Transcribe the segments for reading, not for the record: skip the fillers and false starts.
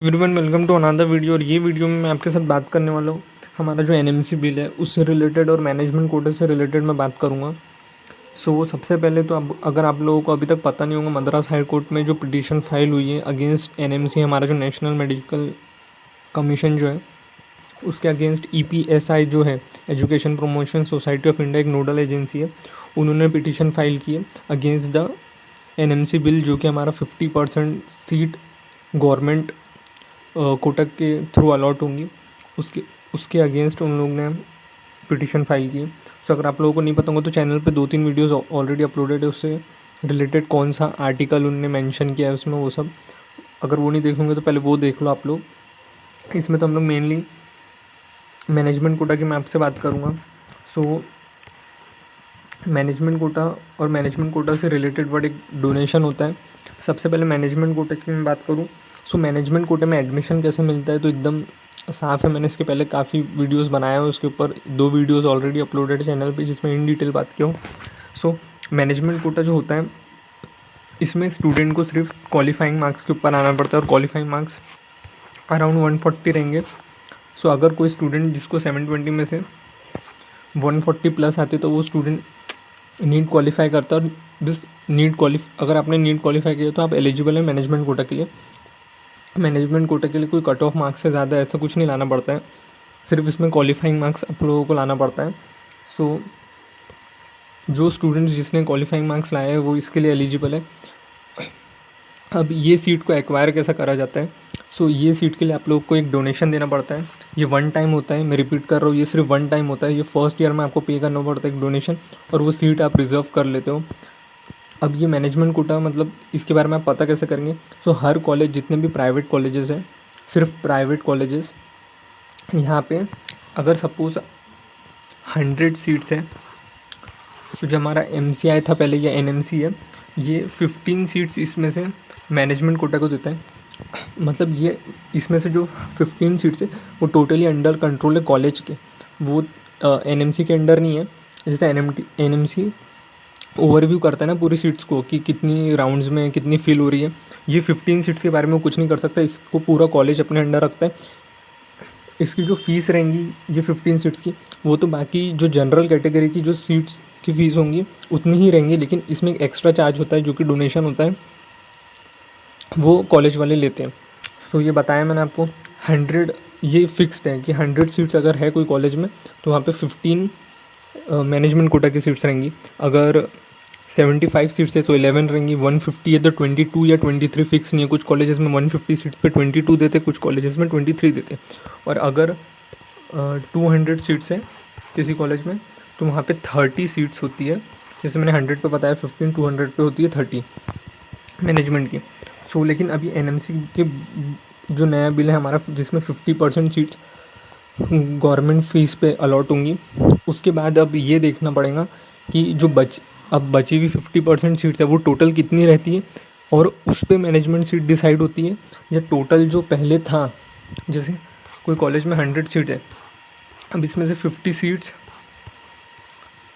Everyone welcome to another video. और ये video में मैं आपके साथ बात करने वाला हूँ हमारा जो एनएमसी बिल है उससे रिलेटेड और मैनेजमेंट कोटे से रिलेटेड मैं बात करूँगा। सबसे पहले तो अब अगर आप लोगों को अभी तक पता नहीं होगा, मद्रास हाई कोर्ट में जो पिटीशन फाइल हुई है अगेंस्ट एनएमसी, हमारा जो नेशनल मेडिकल कमीशन जो है उसके अगेंस्ट ईपीएसआई जो है, education promotion society of India, एक नोडल एजेंसी है, उन्होंने पिटीशन फाइल की है अगेंस्ट द एनएमसी बिल, जो कि हमारा 50% सीट गवर्नमेंट कोटक के थ्रू अलॉट होंगी, उसके उसके अगेंस्ट उन लोगों ने पिटीशन फाइल की। अगर आप लोगों को नहीं पता होगा तो चैनल पे 2-3 वीडियोस ऑलरेडी अपलोडेड है, उससे रिलेटेड कौन सा आर्टिकल उन्होंने मेंशन किया है उसमें, वो सब अगर वो नहीं देखोगे तो पहले वो देख लो आप लोग। इसमें तो हम लोग मेनली मैनेजमेंट कोटा की मैं आपसे बात करूँगा। मैनेजमेंट कोटा और मैनेजमेंट कोटा से रिलेटेड वर्ड एक डोनेशन होता है। सबसे पहले मैनेजमेंट कोटा की मैं बात करूँ, मैनेजमेंट कोटे में एडमिशन कैसे मिलता है तो एकदम साफ़ है। मैंने इसके पहले काफ़ी वीडियोस बनाया है, उसके ऊपर 2 वीडियोस ऑलरेडी अपलोडेड चैनल पे जिसमें इन डिटेल बात किया हूँ। मैनेजमेंट कोटा जो होता है इसमें स्टूडेंट को सिर्फ क्वालिफाइंग मार्क्स के ऊपर आना पड़ता है और क्वालिफाइंग मार्क्स अराउंड 140 रहेंगे। अगर कोई स्टूडेंट जिसको 720 में से 140 प्लस आते तो वो स्टूडेंट नीट क्वालिफाई करता है। और दिस अगर आपने नीट क्वालिफाई किया तो आप एलिजिबल हैं मैनेजमेंट कोटा के लिए। मैनेजमेंट कोटे के लिए कोई कट ऑफ मार्क्स से ज़्यादा ऐसा कुछ नहीं लाना पड़ता है, सिर्फ इसमें क्वालिफाइंग मार्क्स आप लोगों को लाना पड़ता है। जो स्टूडेंट्स जिसने क्वालिफाइंग मार्क्स लाए हैं वो इसके लिए एलिजिबल है। अब ये सीट को एक्वायर कैसा करा जाता है, ये सीट के लिए आप लोग को एक डोनेशन देना पड़ता है। ये 1 टाइम होता है, मैं रिपीट कर रहा हूँ, ये सिर्फ 1 टाइम होता है। ये फर्स्ट ईयर में आपको पे करना पड़ता है एक डोनेशन, और वो सीट आप रिज़र्व कर लेते हो। अब ये मैनेजमेंट कोटा मतलब इसके बारे में आप पता कैसे करेंगे। हर कॉलेज, जितने भी प्राइवेट कॉलेजेस हैं, सिर्फ प्राइवेट कॉलेजेस, यहाँ पे अगर सपोज़ 100 सीट्स हैं तो जो हमारा एमसीआई था पहले या एनएमसी है, ये 15 सीट्स इसमें से मैनेजमेंट कोटा को देता है। मतलब ये इसमें से जो 15 सीट्स है वो टोटली अंडर कंट्रोल है कॉलेज के, वो एनएमसी के अंडर नहीं है। जैसे एनएमसी ओवरव्यू करता है ना पूरी सीट्स को कि कितनी राउंड्स में कितनी फिल हो रही है, ये 15 सीट्स के बारे में कुछ नहीं कर सकता, इसको पूरा कॉलेज अपने अंडर रखता है। इसकी जो फ़ीस रहेंगी ये 15 सीट्स की, वो तो बाकी जो जनरल कैटेगरी की जो सीट्स की फ़ीस होंगी उतनी ही रहेंगी, लेकिन इसमें एक एक्स्ट्रा चार्ज होता है जो कि डोनेशन होता है, वो कॉलेज वाले लेते हैं। ये बताया मैंने आपको 100, ये फिक्स्ड है कि 100 सीट्स अगर है कोई कॉलेज में तो वहाँ पे 15 मैनेजमेंट कोटा की सीट्स रहेंगी। अगर 75 सीट्स है तो 11 रहेंगी, 150 है तो 22 या 23 फिक्स नहीं है। कुछ कॉलेजेस में 150 सीट्स पे 22 देते, कुछ कॉलेजेस में 23 देते। और अगर 200 सीट्स है किसी कॉलेज में तो वहाँ पे 30 सीट्स होती है। जैसे मैंने 100 पे बताया 15, 200 पे होती है 30 मैनेजमेंट की। लेकिन अभी एनएमसी के जो नया बिल है हमारा, जिसमें 50% सीट्स गवर्नमेंट फीस पे अलॉट होंगी, उसके बाद अब ये देखना पड़ेगा कि जो अब बची हुई 50% सीट्स है वो टोटल कितनी रहती है, और उस पर मैनेजमेंट सीट डिसाइड होती है, या टोटल जो पहले था। जैसे कोई कॉलेज में 100 सीट है, अब इसमें से 50 सीट्स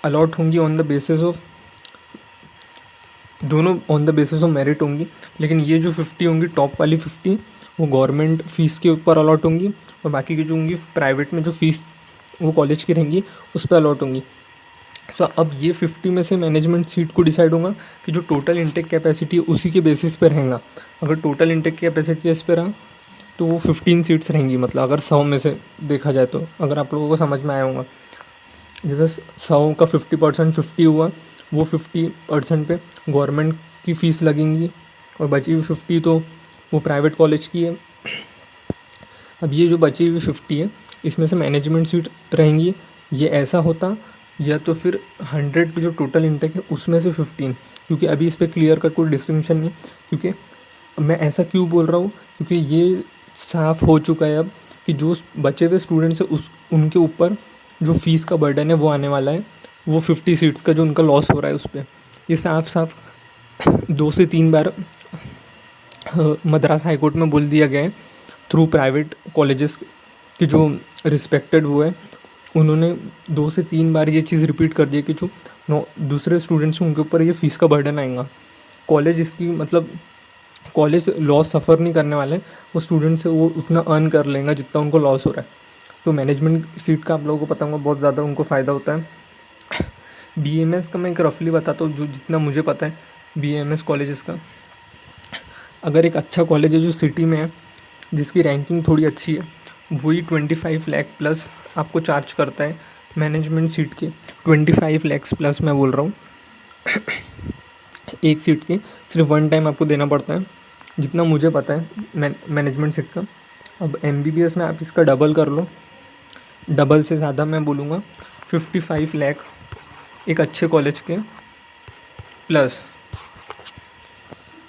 अलॉट होंगी ऑन द बेसिस ऑफ, दोनों on the basis of merit होंगी। लेकिन ये जो 50 होंगी, टॉप वाली 50 वो गवर्नमेंट फ़ीस के ऊपर अलॉट होंगी, और बाकी की जो होंगी प्राइवेट में जो फ़ीस वो कॉलेज की रहेंगी उस पर अलॉट होंगी। अब ये 50 में से मैनेजमेंट सीट को डिसाइड होगा कि जो टोटल इंटेक कैपेसिटी है उसी के बेसिस पर रहेगा। अगर टोटल इंटेक कैपेसिटी इस पर रहा तो वो 15 सीट्स रहेंगी। मतलब अगर 100 में से देखा जाए तो, अगर आप लोगों को समझ में आया होगा, जैसे 100 का 50% 50 हुआ, वो 50% पे गवर्नमेंट की फ़ीस लगेंगी, और बची हुई 50 तो वो प्राइवेट कॉलेज की है। अब ये जो बची हुई 50 है इसमें से मैनेजमेंट सीट रहेंगी। ये ऐसा होता, या तो फिर 100 पे जो टोटल इंटेक है उसमें से 15, क्योंकि अभी इस पर क्लियर का कोई डिस्टिंक्शन नहीं। क्योंकि मैं ऐसा क्यों बोल रहा हूँ, क्योंकि ये साफ़ हो चुका है अब कि जो बचे हुए स्टूडेंट्स हैं उनके ऊपर जो फ़ीस का बर्डन है वो आने वाला है, वो 50 सीट्स का जो उनका लॉस हो रहा है उस पर। ये साफ 2 से 3 बार मद्रास हाई कोर्ट में बोल दिया गया है थ्रू प्राइवेट कॉलेजेस की जो रिस्पेक्टेड वो है, उन्होंने 2 से 3 बार ये चीज़ रिपीट कर दी है कि जो दूसरे स्टूडेंट्स हैं उनके ऊपर ये फ़ीस का बर्डन आएगा। कॉलेज इसकी मतलब कॉलेज लॉस सफ़र नहीं करने वाले, वो स्टूडेंट से वो उतना अर्न कर लेंगे जितना उनको लॉस हो रहा है। तो मैनेजमेंट सीट का आप लोगों को पता होगा बहुत ज़्यादा उनको फ़ायदा होता है। बीएमएस का मैं एक रफली बताता हूँ जो जितना मुझे पता है बीएमएस कॉलेजेस का। अगर एक अच्छा कॉलेज है जो सिटी में है, जिसकी रैंकिंग थोड़ी अच्छी है, वही 25 लाख प्लस आपको चार्ज करता है मैनेजमेंट सीट के। 25 लाख प्लस मैं बोल रहा हूँ एक सीट की, सिर्फ वन टाइम आपको देना पड़ता है, जितना मुझे पता है मैनेजमेंट सीट का। अब एमबीबीएस में आप इसका डबल कर लो, डबल से ज़्यादा मैं बोलूँगा 55 लाख एक अच्छे कॉलेज के, प्लस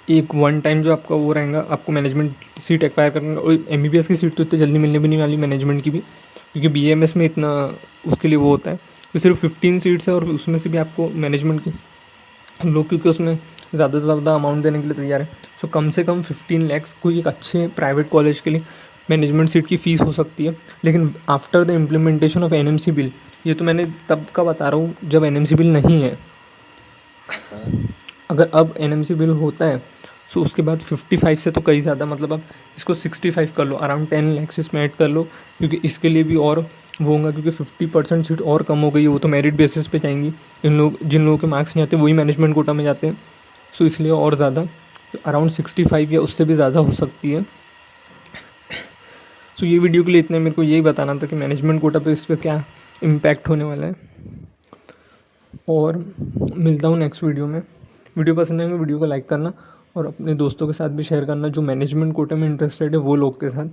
एक वन टाइम जो आपका वो रहेगा आपको मैनेजमेंट सीट एक्वायर करने। और एमबीबीएस की सीट तो इतनी जल्दी मिलने भी नहीं वाली मैनेजमेंट की भी, क्योंकि बीएमएस में इतना उसके लिए वो होता है। तो सिर्फ 15 सीट्स है और उसमें से भी आपको मैनेजमेंट की लोग, क्योंकि उसमें ज़्यादा से ज़्यादा अमाउंट देने के लिए तैयार है। सो कम से कम 15 लाख कोई एक अच्छे प्राइवेट कॉलेज के लिए मैनेजमेंट सीट की फ़ीस हो सकती है। लेकिन after the implementation of NMC bill, ये तो मैंने तब का बता रहा हूँ जब एनएमसी बिल नहीं है। अगर अब एनएमसी बिल होता है सो उसके बाद 55 से तो कई ज़्यादा, मतलब आप इसको 65 कर लो, अराउंड 10 लाख इसमें ऐड कर लो, क्योंकि इसके लिए भी और वो होगा, क्योंकि 50% सीट और कम हो गई है, वो तो मेरिट बेसिस पे जाएंगी। जिन लोगों के मार्क्स नहीं आते वही मैनेजमेंट कोटा में जाते हैं, सो इसलिए और ज़्यादा अराउंड 65 या उससे भी ज़्यादा हो सकती है। सो ये वीडियो के लिए इतने मेरे को यही बताना था कि मैनेजमेंट कोटा पे इस पर क्या इम्पैक्ट होने वाला है। और मिलता हूँ नेक्स्ट वीडियो में। वीडियो पसंद आएगा वीडियो को लाइक करना और अपने दोस्तों के साथ भी शेयर करना जो मैनेजमेंट कोटे में इंटरेस्टेड है वो लोग के साथ।